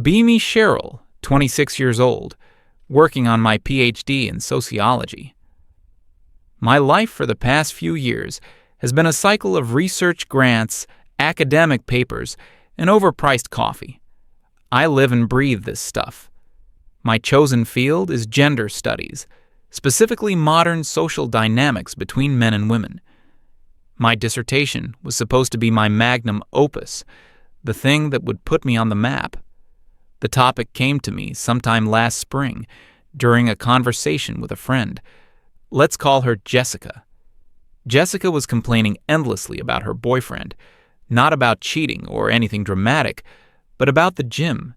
Be me Cheryl, 26 years old, working on my PhD in sociology. My life for the past few years has been a cycle of research grants, academic papers, and overpriced coffee. I live and breathe this stuff. My chosen field is gender studies, specifically modern social dynamics between men and women. My dissertation was supposed to be my magnum opus, the thing that would put me on the map. The topic came to me sometime last spring during a conversation with a friend. Let's call her Jessica. Jessica was complaining endlessly about her boyfriend, not about cheating or anything dramatic, but about the gym.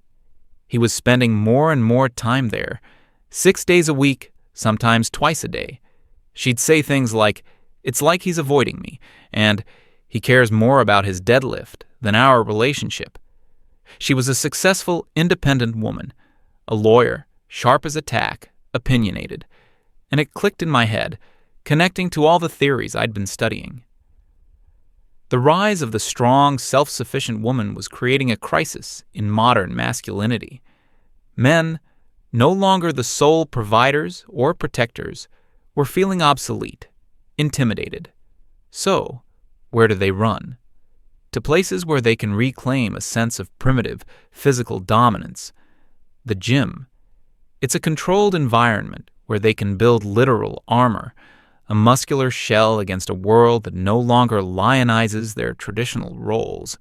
He was spending more and more time there, 6 days a week, sometimes twice a day. She'd say things like, "It's like he's avoiding me," and "He cares more about his deadlift than our relationship." She was a successful, independent woman, a lawyer, sharp as a tack, opinionated. And it clicked in my head, connecting to all the theories I'd been studying. The rise of the strong, self-sufficient woman was creating a crisis in modern masculinity. Men, no longer the sole providers or protectors, were feeling obsolete, intimidated. So, where do they run? To places where they can reclaim a sense of primitive, physical dominance. The gym. It's a controlled environment where they can build literal armor, a muscular shell against a world that no longer lionizes their traditional roles.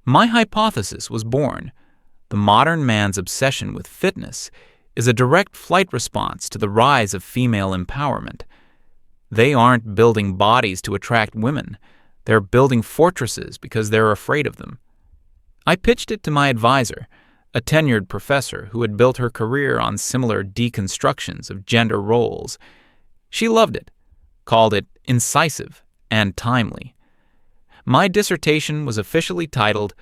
My hypothesis was born. The modern man's obsession with fitness is a direct flight response to the rise of female empowerment. They aren't building bodies to attract women. They're building fortresses because they're afraid of them. I pitched it to my advisor, a tenured professor who had built her career on similar deconstructions of gender roles. She loved it, called it incisive and timely. My dissertation was officially titled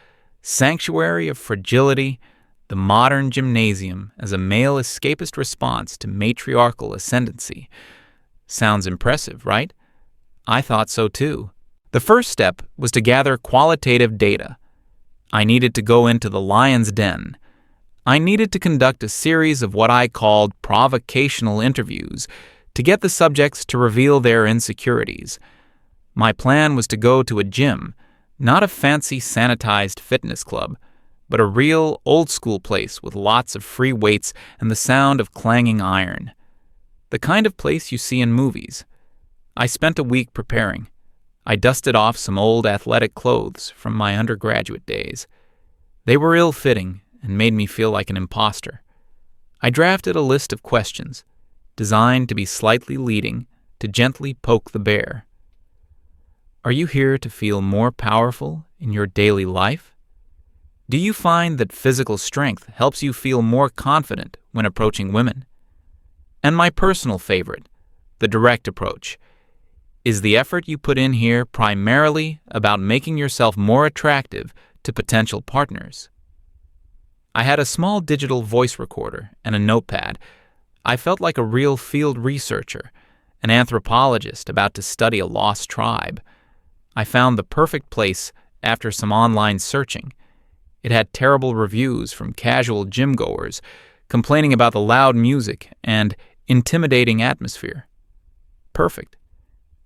Sanctuary of Fragility, the Modern Gymnasium as a Male Escapist Response to Matriarchal Ascendancy. Sounds impressive, right? I thought so too. The first step was to gather qualitative data. I needed to go into the lion's den. I needed to conduct a series of what I called provocational interviews to get the subjects to reveal their insecurities. My plan was to go to a gym, not a fancy sanitized fitness club, but a real old-school place with lots of free weights and the sound of clanging iron. The kind of place you see in movies. I spent a week preparing. I dusted off some old athletic clothes from my undergraduate days. They were ill-fitting and made me feel like an imposter. I drafted a list of questions, designed to be slightly leading, to gently poke the bear. Are you here to feel more powerful in your daily life? Do you find that physical strength helps you feel more confident when approaching women? And my personal favorite, the direct approach. Is the effort you put in here primarily about making yourself more attractive to potential partners? I had a small digital voice recorder and a notepad. I felt like a real field researcher, an anthropologist about to study a lost tribe. I found the perfect place after some online searching. It had terrible reviews from casual gym-goers, complaining about the loud music and intimidating atmosphere. Perfect.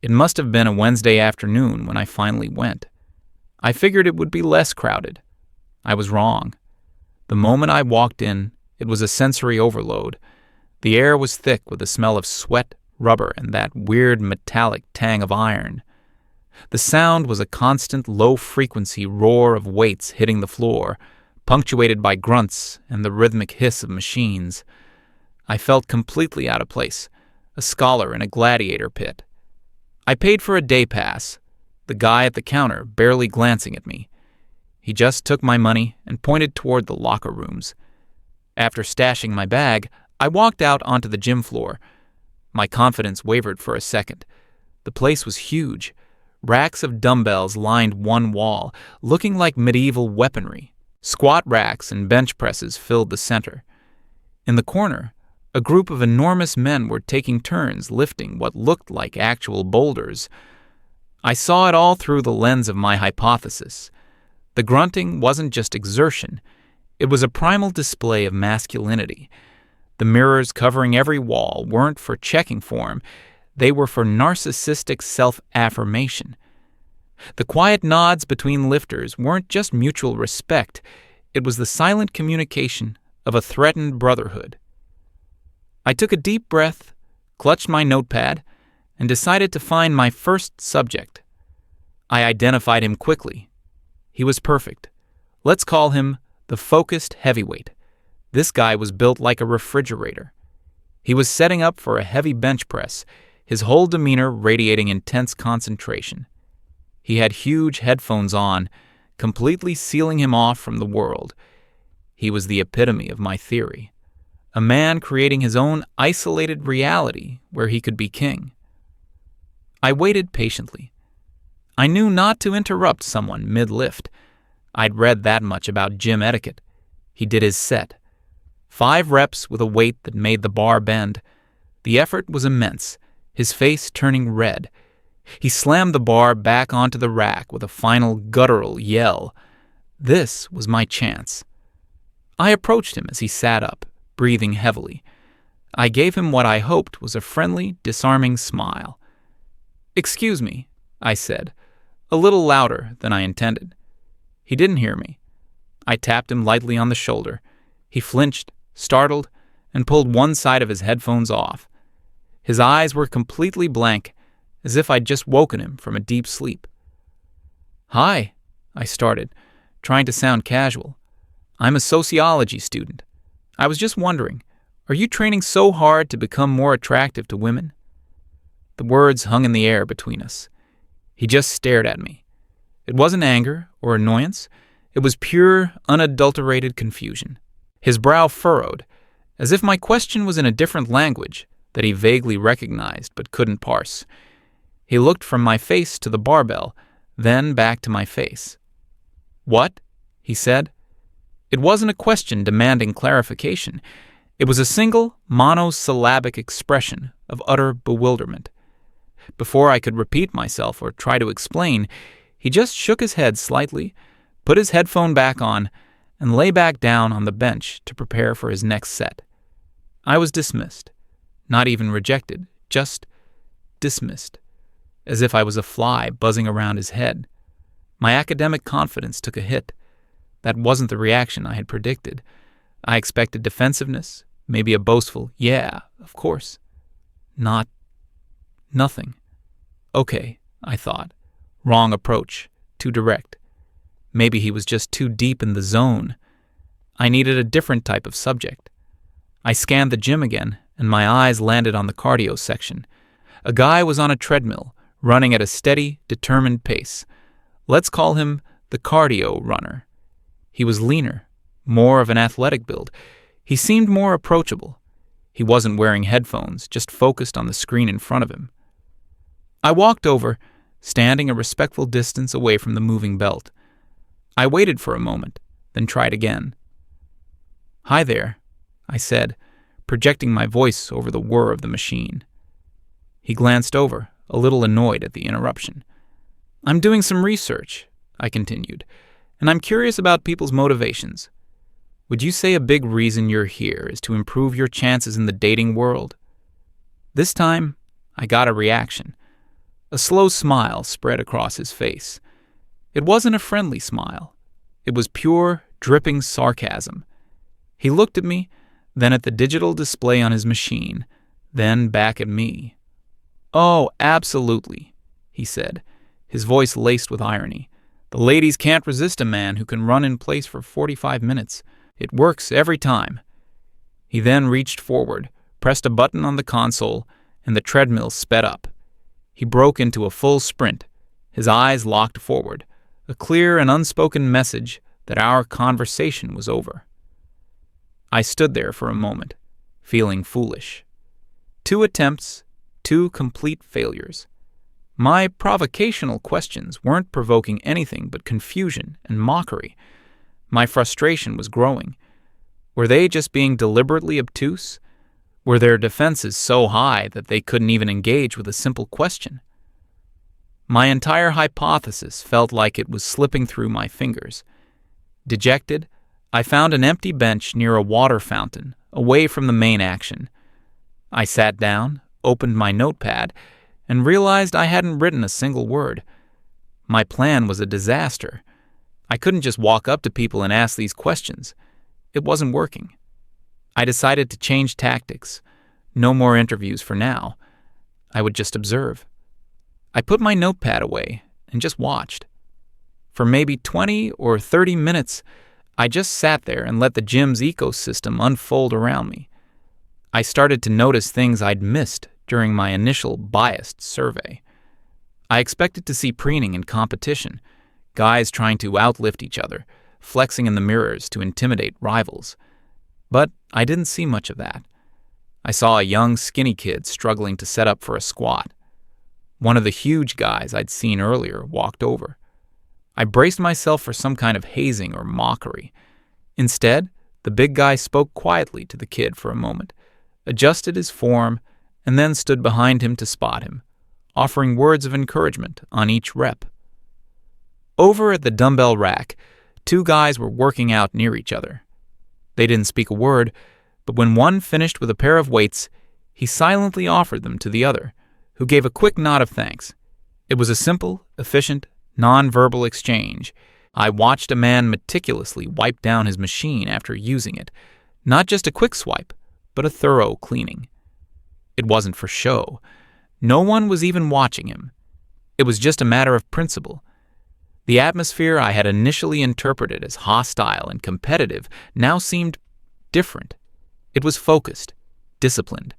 It must have been a Wednesday afternoon when I finally went. I figured it would be less crowded. I was wrong. The moment I walked in, it was a sensory overload. The air was thick with the smell of sweat, rubber, and that weird metallic tang of iron. The sound was a constant low-frequency roar of weights hitting the floor, punctuated by grunts and the rhythmic hiss of machines. I felt completely out of place, a scholar in a gladiator pit. I paid for a day pass, the guy at the counter barely glancing at me. He just took my money and pointed toward the locker rooms. After stashing my bag, I walked out onto the gym floor. My confidence wavered for a second. The place was huge. Racks of dumbbells lined one wall, looking like medieval weaponry. Squat racks and bench presses filled the center. In the corner, a group of enormous men were taking turns lifting what looked like actual boulders. I saw it all through the lens of my hypothesis. The grunting wasn't just exertion. It was a primal display of masculinity. The mirrors covering every wall weren't for checking form, they were for narcissistic self-affirmation. The quiet nods between lifters weren't just mutual respect, it was the silent communication of a threatened brotherhood. I took a deep breath, clutched my notepad, and decided to find my first subject. I identified him quickly. He was perfect. Let's call him the focused heavyweight. This guy was built like a refrigerator. He was setting up for a heavy bench press, his whole demeanor radiating intense concentration. He had huge headphones on, completely sealing him off from the world. He was the epitome of my theory. A man creating his own isolated reality where he could be king. I waited patiently. I knew not to interrupt someone mid-lift. I'd read that much about gym etiquette. He did his set. 5 reps with a weight that made the bar bend. The effort was immense, his face turning red. He slammed the bar back onto the rack with a final guttural yell. This was my chance. I approached him as he sat up, breathing heavily. I gave him what I hoped was a friendly, disarming smile. "Excuse me," I said, a little louder than I intended. He didn't hear me. I tapped him lightly on the shoulder. He flinched, startled, and pulled one side of his headphones off. His eyes were completely blank, as if I'd just woken him from a deep sleep. "Hi," I started, trying to sound casual. "I'm a sociology student. I was just wondering, are you training so hard to become more attractive to women?" The words hung in the air between us. He just stared at me. It wasn't anger or annoyance. It was pure, unadulterated confusion. His brow furrowed, as if my question was in a different language that he vaguely recognized but couldn't parse. He looked from my face to the barbell, then back to my face. "What?" he said. It wasn't a question demanding clarification. It was a single, monosyllabic expression of utter bewilderment. Before I could repeat myself or try to explain, he just shook his head slightly, put his headphone back on, and lay back down on the bench to prepare for his next set. I was dismissed. Not even rejected, just dismissed, as if I was a fly buzzing around his head. My academic confidence took a hit. That wasn't the reaction I had predicted. I expected defensiveness, maybe a boastful, "Yeah, of course." Nothing. Okay, I thought. Wrong approach, too direct. Maybe he was just too deep in the zone. I needed a different type of subject. I scanned the gym again, and my eyes landed on the cardio section. A guy was on a treadmill, running at a steady, determined pace. Let's call him the cardio runner. He was leaner, more of an athletic build. He seemed more approachable. He wasn't wearing headphones, just focused on the screen in front of him. I walked over, standing a respectful distance away from the moving belt. I waited for a moment, then tried again. "Hi there," I said, projecting my voice over the whir of the machine. He glanced over, a little annoyed at the interruption. "I'm doing some research," I continued, "and I'm curious about people's motivations. Would you say a big reason you're here is to improve your chances in the dating world?" This time, I got a reaction. A slow smile spread across his face. It wasn't a friendly smile. It was pure, dripping sarcasm. He looked at me, then at the digital display on his machine, then back at me. "Oh, absolutely," he said, his voice laced with irony. "The ladies can't resist a man who can run in place for 45 minutes. It works every time." He then reached forward, pressed a button on the console, and the treadmill sped up. He broke into a full sprint, his eyes locked forward, a clear and unspoken message that our conversation was over. I stood there for a moment, feeling foolish. 2 attempts, 2 complete failures. My provocational questions weren't provoking anything but confusion and mockery. My frustration was growing. Were they just being deliberately obtuse? Were their defenses so high that they couldn't even engage with a simple question? My entire hypothesis felt like it was slipping through my fingers. Dejected, I found an empty bench near a water fountain, away from the main action. I sat down, opened my notepad, and realized I hadn't written a single word. My plan was a disaster. I couldn't just walk up to people and ask these questions. It wasn't working. I decided to change tactics. No more interviews for now. I would just observe. I put my notepad away and just watched. For maybe 20 or 30 minutes, I just sat there and let the gym's ecosystem unfold around me. I started to notice things I'd missed during my initial biased survey. I expected to see preening and competition, guys trying to outlift each other, flexing in the mirrors to intimidate rivals. But I didn't see much of that. I saw a young, skinny kid struggling to set up for a squat. One of the huge guys I'd seen earlier walked over. I braced myself for some kind of hazing or mockery. Instead, the big guy spoke quietly to the kid for a moment, adjusted his form, and then stood behind him to spot him, offering words of encouragement on each rep. Over at the dumbbell rack, two guys were working out near each other. They didn't speak a word, but when one finished with a pair of weights, he silently offered them to the other, who gave a quick nod of thanks. It was a simple, efficient, non-verbal exchange. I watched a man meticulously wipe down his machine after using it, not just a quick swipe, but a thorough cleaning. It wasn't for show. No one was even watching him. It was just a matter of principle. The atmosphere I had initially interpreted as hostile and competitive now seemed different. It was focused, disciplined,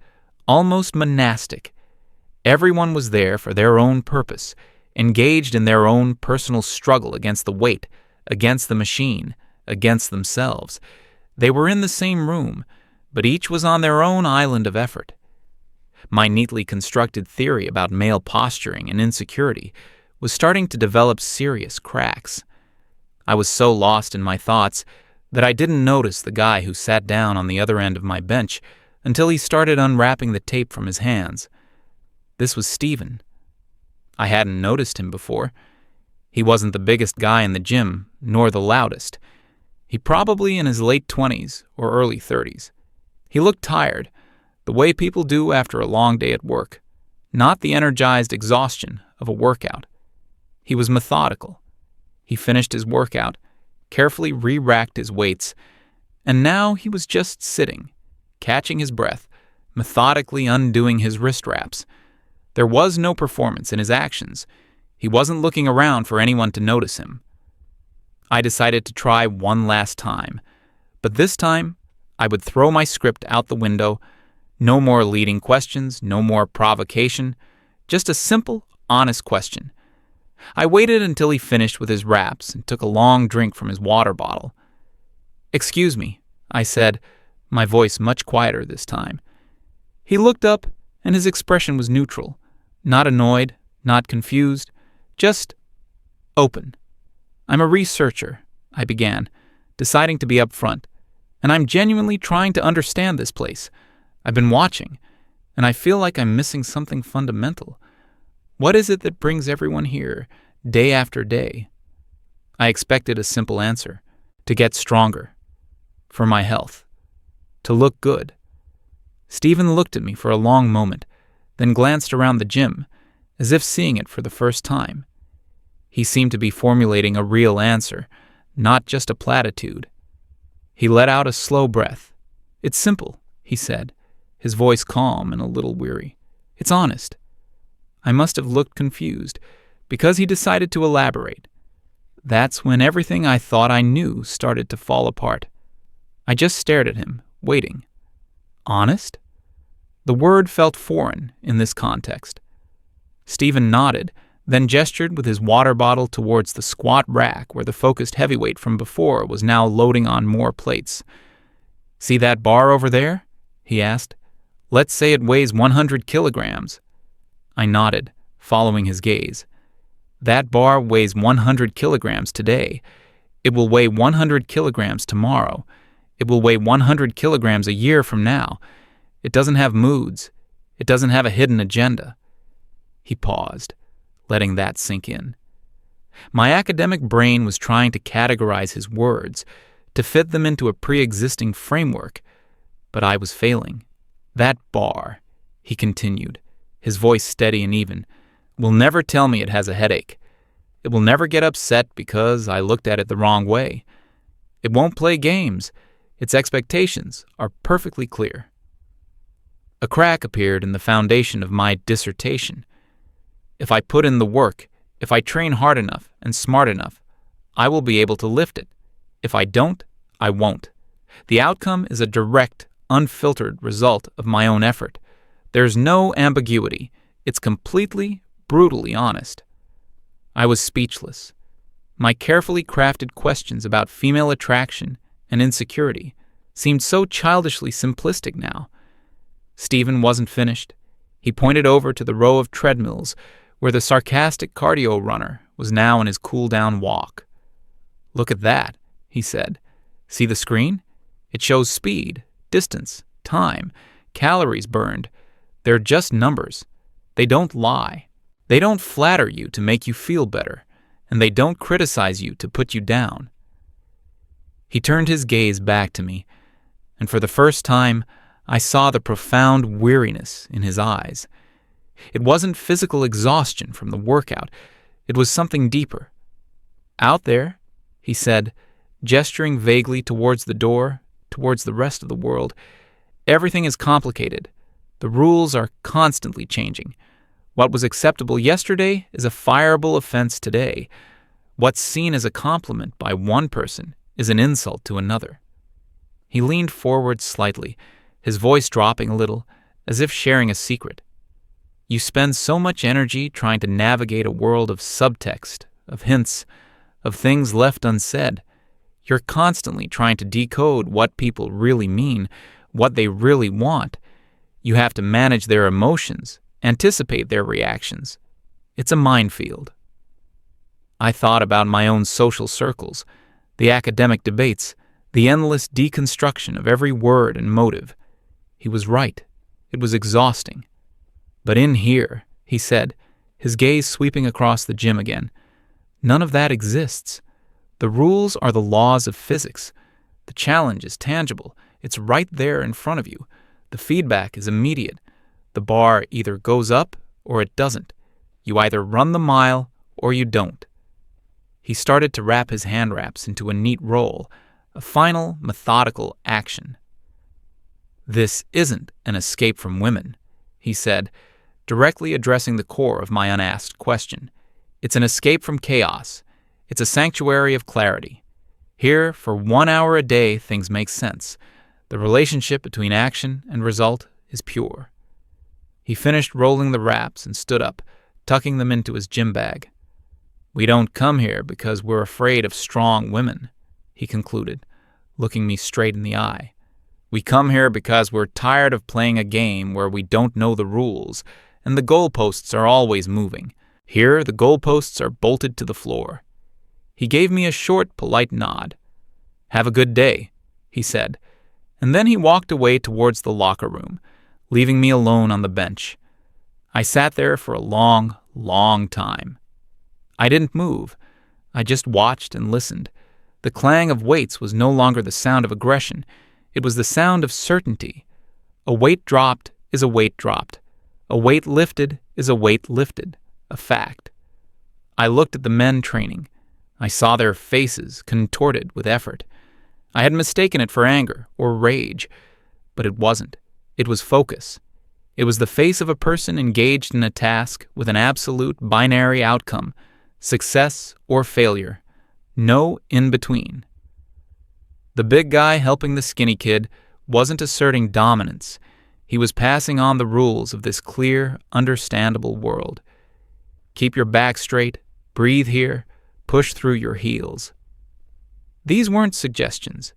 almost monastic. Everyone was there for their own purpose, engaged in their own personal struggle against the weight, against the machine, against themselves. They were in the same room, but each was on their own island of effort. My neatly constructed theory about male posturing and insecurity was starting to develop serious cracks. I was so lost in my thoughts that I didn't notice the guy who sat down on the other end of my bench until he started unwrapping the tape from his hands. This was Stephen. I hadn't noticed him before. He wasn't the biggest guy in the gym, nor the loudest. He probably in his late 20s or early 30s. He looked tired, the way people do after a long day at work, not the energized exhaustion of a workout. He was methodical. He finished his workout, carefully re-racked his weights, and now he was just sitting, catching his breath, methodically undoing his wrist wraps. There was no performance in his actions. He wasn't looking around for anyone to notice him. I decided to try one last time, but this time I would throw my script out the window. No more leading questions, no more provocation, just a simple, honest question. I waited until he finished with his wraps and took a long drink from his water bottle. "Excuse me," I said, my voice much quieter this time. He looked up, and his expression was neutral, not annoyed, not confused, just open. "I'm a researcher," I began, deciding to be upfront, "and I'm genuinely trying to understand this place. I've been watching, and I feel like I'm missing something fundamental. What is it that brings everyone here, day after day?" I expected a simple answer: to get stronger, for my health, to look good. Stephen looked at me for a long moment, then glanced around the gym, as if seeing it for the first time. He seemed to be formulating a real answer, not just a platitude. He let out a slow breath. "It's simple," he said, his voice calm and a little weary. "It's honest." I must have looked confused, because he decided to elaborate. That's when everything I thought I knew started to fall apart. I just stared at him, waiting. Honest? The word felt foreign in this context. Stephen nodded, then gestured with his water bottle towards the squat rack where the focused heavyweight from before was now loading on more plates. "See that bar over there?" he asked. "Let's say it weighs 100 kilograms. I nodded, following his gaze. "That bar weighs 100 kilograms today. It will weigh 100 kilograms tomorrow. It will weigh 100 kilograms a year from now. It doesn't have moods. It doesn't have a hidden agenda." He paused, letting that sink in. My academic brain was trying to categorize his words, to fit them into a pre-existing framework, but I was failing. That bar, he continued, his voice steady and even, will never tell me it has a headache. It will never get upset because I looked at it the wrong way. It won't play games. Its expectations are perfectly clear. A crack appeared in the foundation of my dissertation. If I put in the work, if I train hard enough and smart enough, I will be able to lift it. If I don't, I won't. The outcome is a direct, unfiltered result of my own effort. There's no ambiguity. It's completely, brutally honest. I was speechless. My carefully crafted questions about female attraction and insecurity seemed so childishly simplistic now. Stephen wasn't finished. He pointed over to the row of treadmills where the sarcastic cardio runner was now in his cool-down walk. "Look at that," he said. "See the screen? It shows speed, distance, time, calories burned. They're just numbers. They don't lie. They don't flatter you to make you feel better, and they don't criticize you to put you down." He turned his gaze back to me, and for the first time, I saw the profound weariness in his eyes. It wasn't physical exhaustion from the workout. It was something deeper. "Out there," he said, gesturing vaguely towards the door, towards the rest of the world, "everything is complicated. The rules are constantly changing. What was acceptable yesterday is a fireable offense today. What's seen as a compliment by one person is an insult to another." He leaned forward slightly, his voice dropping a little, as if sharing a secret. "You spend so much energy trying to navigate a world of subtext, of hints, of things left unsaid. You're constantly trying to decode what people really mean, what they really want. You have to manage their emotions, anticipate their reactions. It's a minefield." I thought about my own social circles, the academic debates, the endless deconstruction of every word and motive. He was right. It was exhausting. "But in here," he said, his gaze sweeping across the gym again, "none of that exists. The rules are the laws of physics. The challenge is tangible. It's right there in front of you. The feedback is immediate. The bar either goes up or it doesn't. You either run the mile or you don't." He started to wrap his hand wraps into a neat roll, a final, methodical action. "This isn't an escape from women," he said, directly addressing the core of my unasked question. "It's an escape from chaos. It's a sanctuary of clarity. Here, for 1 hour a day, things make sense. The relationship between action and result is pure." He finished rolling the wraps and stood up, tucking them into his gym bag. "We don't come here because we're afraid of strong women," he concluded, looking me straight in the eye. "We come here because we're tired of playing a game where we don't know the rules, and the goalposts are always moving. Here, the goalposts are bolted to the floor." He gave me a short, polite nod. "Have a good day," he said, and then he walked away towards the locker room, leaving me alone on the bench. I sat there for a long, long time. I didn't move. I just watched and listened. The clang of weights was no longer the sound of aggression. It was the sound of certainty. A weight dropped is a weight dropped. A weight lifted is a weight lifted. A fact. I looked at the men training. I saw their faces contorted with effort. I had mistaken it for anger or rage, but it wasn't. It was focus. It was the face of a person engaged in a task with an absolute binary outcome, success or failure. No in-between. The big guy helping the skinny kid wasn't asserting dominance. He was passing on the rules of this clear, understandable world. Keep your back straight, breathe here, push through your heels. These weren't suggestions.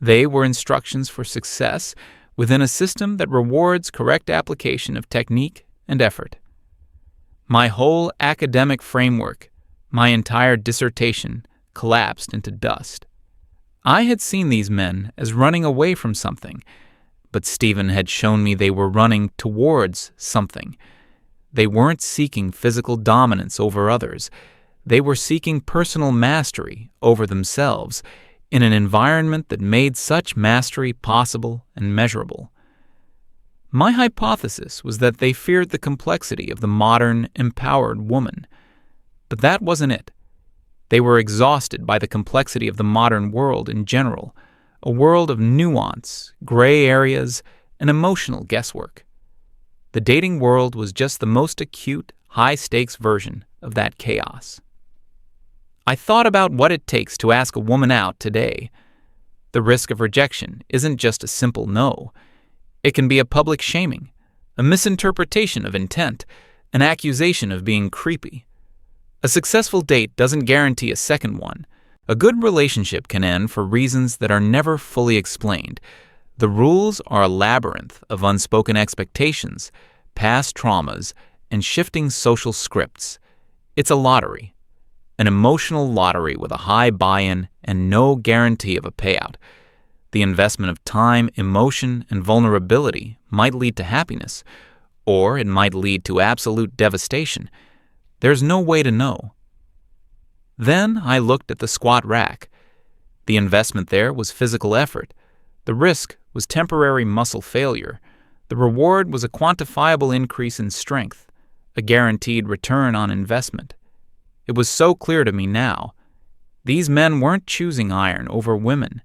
They were instructions for success within a system that rewards correct application of technique and effort. My whole academic framework, my entire dissertation, collapsed into dust. I had seen these men as running away from something, but Stephen had shown me they were running towards something. They weren't seeking physical dominance over others. They were seeking personal mastery over themselves, in an environment that made such mastery possible and measurable. My hypothesis was that they feared the complexity of the modern, empowered woman. But that wasn't it. They were exhausted by the complexity of the modern world in general, a world of nuance, gray areas, and emotional guesswork. The dating world was just the most acute, high-stakes version of that chaos. I thought about what it takes to ask a woman out today. The risk of rejection isn't just a simple no. It can be a public shaming, a misinterpretation of intent, an accusation of being creepy. A successful date doesn't guarantee a second one. A good relationship can end for reasons that are never fully explained. The rules are a labyrinth of unspoken expectations, past traumas, and shifting social scripts. It's a lottery. An emotional lottery with a high buy-in and no guarantee of a payout. The investment of time, emotion, and vulnerability might lead to happiness, or it might lead to absolute devastation. There's no way to know. Then I looked at the squat rack. The investment there was physical effort. The risk was temporary muscle failure. The reward was a quantifiable increase in strength, a guaranteed return on investment. It was so clear to me now. These men weren't choosing iron over women.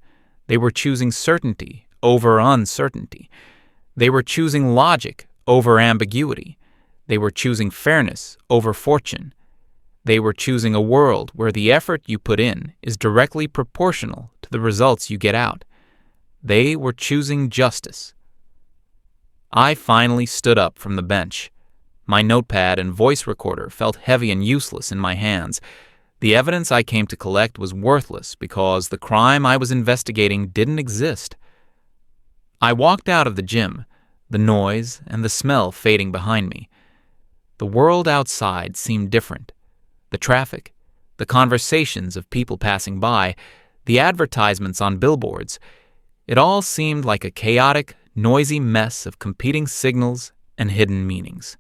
They were choosing certainty over uncertainty. They were choosing logic over ambiguity. They were choosing fairness over fortune. They were choosing a world where the effort you put in is directly proportional to the results you get out. They were choosing justice. I finally stood up from the bench. My notepad and voice recorder felt heavy and useless in my hands. The evidence I came to collect was worthless because the crime I was investigating didn't exist. I walked out of the gym, the noise and the smell fading behind me. The world outside seemed different. The traffic, the conversations of people passing by, the advertisements on billboards, it all seemed like a chaotic, noisy mess of competing signals and hidden meanings.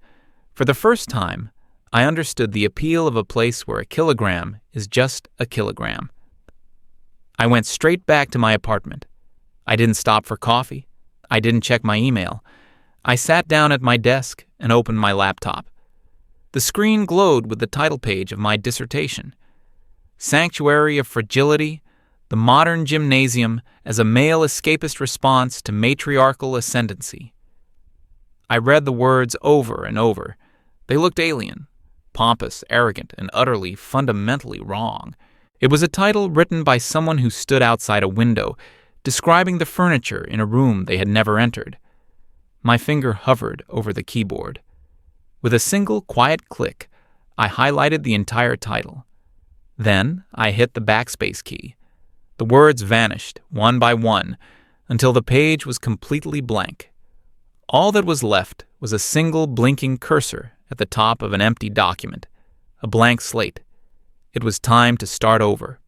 For the first time, I understood the appeal of a place where a kilogram is just a kilogram. I went straight back to my apartment. I didn't stop for coffee. I didn't check my email. I sat down at my desk and opened my laptop. The screen glowed with the title page of my dissertation, Sanctuary of Fragility, the Modern Gymnasium as a Male Escapist Response to Matriarchal Ascendancy. I read the words over and over. They looked alien, pompous, arrogant, and utterly, fundamentally wrong. It was a title written by someone who stood outside a window, describing the furniture in a room they had never entered. My finger hovered over the keyboard. With a single quiet click, I highlighted the entire title. Then I hit the backspace key. The words vanished, one by one, until the page was completely blank. All that was left was a single blinking cursor at the top of an empty document, a blank slate. It was time to start over.